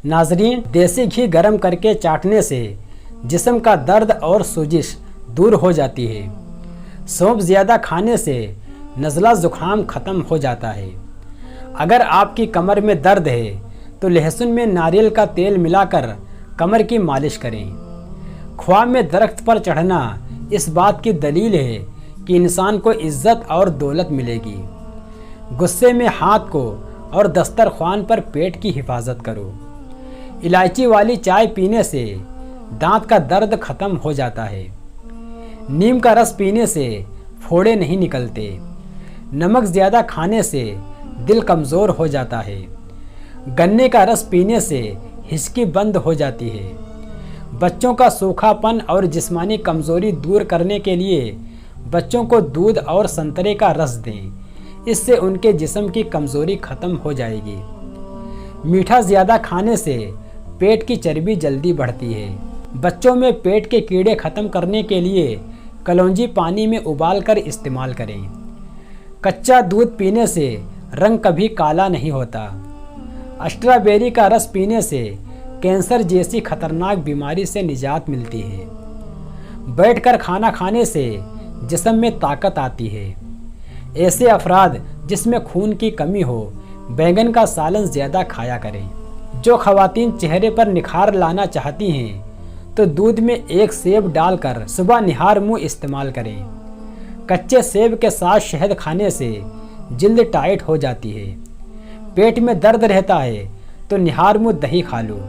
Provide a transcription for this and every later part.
नाजरीन, देसी घी गर्म करके चाटने से जिस्म का दर्द और सोजिश दूर हो जाती है। सौंफ ज़्यादा खाने से नज़ला ज़ुकाम ख़त्म हो जाता है। अगर आपकी कमर में दर्द है तो लहसुन में नारियल का तेल मिलाकर कमर की मालिश करें। ख्वाब में दरख्त पर चढ़ना इस बात की दलील है कि इंसान को इज्जत और दौलत मिलेगी। गुस्से में हाथ को और दस्तरख्वान पर पेट की हिफाजत करो। इलायची वाली चाय पीने से दांत का दर्द ख़त्म हो जाता है। नीम का रस पीने से फोड़े नहीं निकलते। नमक ज़्यादा खाने से दिल कमज़ोर हो जाता है। गन्ने का रस पीने से हिचकी बंद हो जाती है। बच्चों का सूखापन और जिस्मानी कमज़ोरी दूर करने के लिए बच्चों को दूध और संतरे का रस दें। इससे उनके जिस्म की कमज़ोरी ख़त्म हो जाएगी। मीठा ज़्यादा खाने से पेट की चर्बी जल्दी बढ़ती है। बच्चों में पेट के कीड़े ख़त्म करने के लिए कलौंजी पानी में उबाल कर इस्तेमाल करें। कच्चा दूध पीने से रंग कभी काला नहीं होता। स्ट्रॉबेरी का रस पीने से कैंसर जैसी खतरनाक बीमारी से निजात मिलती है। बैठकर खाना खाने से जिस्म में ताकत आती है। ऐसे अफराद जिसमें खून की कमी हो बैंगन का सालन ज़्यादा खाया करें। जो ख़वातीन चेहरे पर निखार लाना चाहती हैं तो दूध में एक सेब डालकर सुबह निहार मुँह इस्तेमाल करें। कच्चे सेब के साथ शहद खाने से जिल्द टाइट हो जाती है। पेट में दर्द रहता है तो निहार मुँह दही खा लो।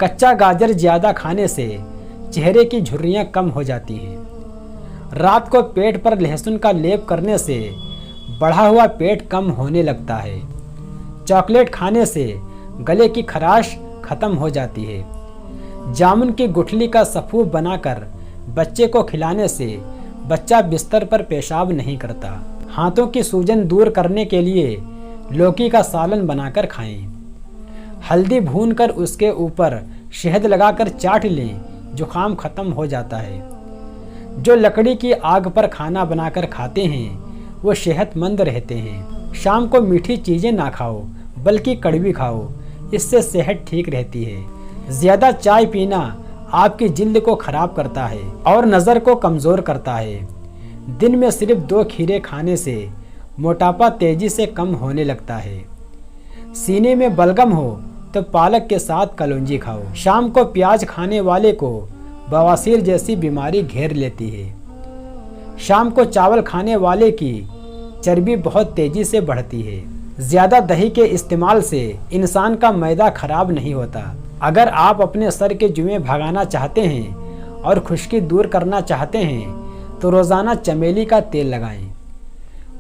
कच्चा गाजर ज़्यादा खाने से चेहरे की झुर्रियाँ कम हो जाती हैं। रात को पेट पर लहसुन का लेप करने से बढ़ा हुआ पेट कम होने लगता है। चॉकलेट खाने से गले की खराश ख़त्म हो जाती है। जामुन की गुठली का सफ़ूफ बनाकर बच्चे को खिलाने से बच्चा बिस्तर पर पेशाब नहीं करता। हाथों की सूजन दूर करने के लिए लौकी का सालन बनाकर खाएं। हल्दी भूनकर उसके ऊपर शहद लगाकर चाट लें, जुकाम ख़त्म हो जाता है। जो लकड़ी की आग पर खाना बनाकर खाते हैं वो सेहतमंद रहते हैं। शाम को मीठी चीज़ें ना खाओ बल्कि कड़वी खाओ, इससे सेहत ठीक रहती है। ज़्यादा चाय पीना आपकी जिल्द को ख़राब करता है और नज़र को कमज़ोर करता है। दिन में सिर्फ 2 खीरे खाने से मोटापा तेज़ी से कम होने लगता है। सीने में बलगम हो तो पालक के साथ कलौंजी खाओ। शाम को प्याज खाने वाले को बवासीर जैसी बीमारी घेर लेती है। शाम को चावल खाने वाले की चर्बी बहुत तेज़ी से बढ़ती है। ज़्यादा दही के इस्तेमाल से इंसान का मैदा खराब नहीं होता। अगर आप अपने सर के जुएं भगाना चाहते हैं और खुश्की दूर करना चाहते हैं तो रोज़ाना चमेली का तेल लगाएं।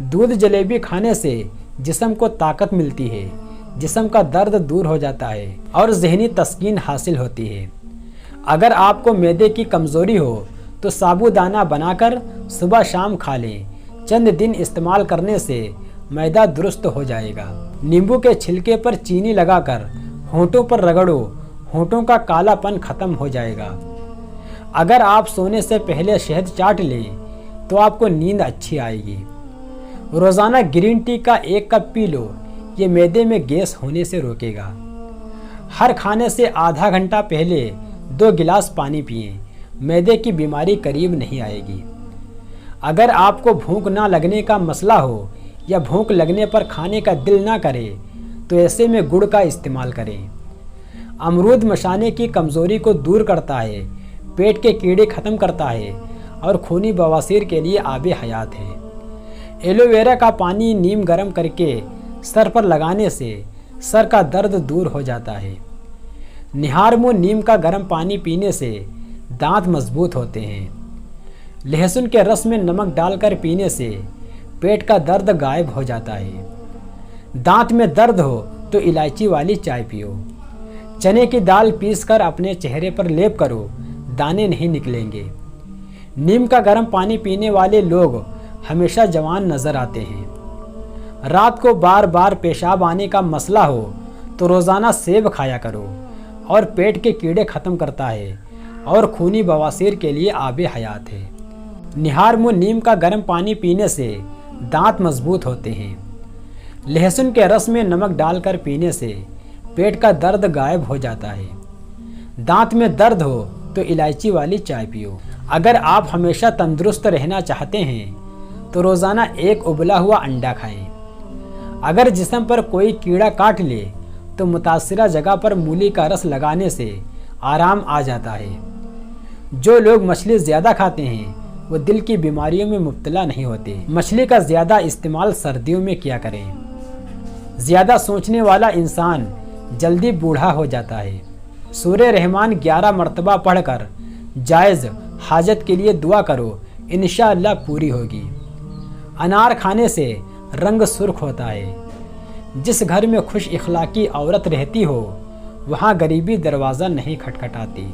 दूध जलेबी खाने से जिस्म को ताकत मिलती है, जिस्म का दर्द दूर हो जाता है और ज़हनी तस्कीन हासिल होती है। अगर आपको मैदे की कमज़ोरी हो तो साबूदाना बनाकर सुबह शाम खा लें। चंद दिन इस्तेमाल करने से मैदा दुरुस्त हो जाएगा। नींबू के छिलके पर चीनी लगाकर होंठों पर रगड़ो, होंठों का कालापन ख़त्म हो जाएगा। अगर आप सोने से पहले शहद चाट लें तो आपको नींद अच्छी आएगी। रोज़ाना ग्रीन टी का 1 कप पी लो, ये मैदे में गैस होने से रोकेगा। हर खाने से आधा घंटा पहले 2 गिलास पानी पिएं, मैदे की बीमारी करीब नहीं आएगी। अगर आपको भूख ना लगने का मसला हो या भूख लगने पर खाने का दिल ना करे तो ऐसे में गुड़ का इस्तेमाल करें। अमरूद मशाने की कमज़ोरी को दूर करता है, पेट के कीड़े ख़त्म करता है और खूनी बवासीर के लिए आबे हयात है। एलोवेरा का पानी नीम गर्म करके सर पर लगाने से सर का दर्द दूर हो जाता है। निहार मुँह नीम का गर्म पानी पीने से दांत मजबूत होते हैं। लहसुन के रस में नमक डालकर पीने से पेट का दर्द गायब हो जाता है। दांत में दर्द हो तो इलायची वाली चाय पियो। चने की दाल पीसकर अपने चेहरे पर लेप करो, दाने नहीं निकलेंगे। नीम का गर्म पानी पीने वाले लोग हमेशा जवान नज़र आते हैं। रात को बार बार पेशाब आने का मसला हो तो रोज़ाना सेब खाया करो और पेट के कीड़े ख़त्म करता है और खूनी बवासीर के लिए आबे हयात है। निहार मुँह नीम का गर्म पानी पीने से दांत मजबूत होते हैं। लहसुन के रस में नमक डालकर पीने से पेट का दर्द गायब हो जाता है। दांत में दर्द हो तो इलायची वाली चाय पियो। अगर आप हमेशा तंदुरुस्त रहना चाहते हैं तो रोज़ाना एक उबला हुआ अंडा खाएं। अगर जिस्म पर कोई कीड़ा काट ले तो मुतासिरा जगह पर मूली का रस लगाने से आराम आ जाता है। जो लोग मछली ज़्यादा खाते हैं वो दिल की बीमारियों में मुब्तला नहीं होते। मछली का ज़्यादा इस्तेमाल सर्दियों में किया करें। ज़्यादा सोचने वाला इंसान जल्दी बूढ़ा हो जाता है। सूरे रहमान 11 मरतबा पढ़कर जायज़ हाजत के लिए दुआ करो, इंशाअल्लाह पूरी होगी। अनार खाने से रंग सुर्ख होता है। जिस घर में खुश इखलाकी औरत रहती हो वहाँ गरीबी दरवाज़ा नहीं खटखटाती।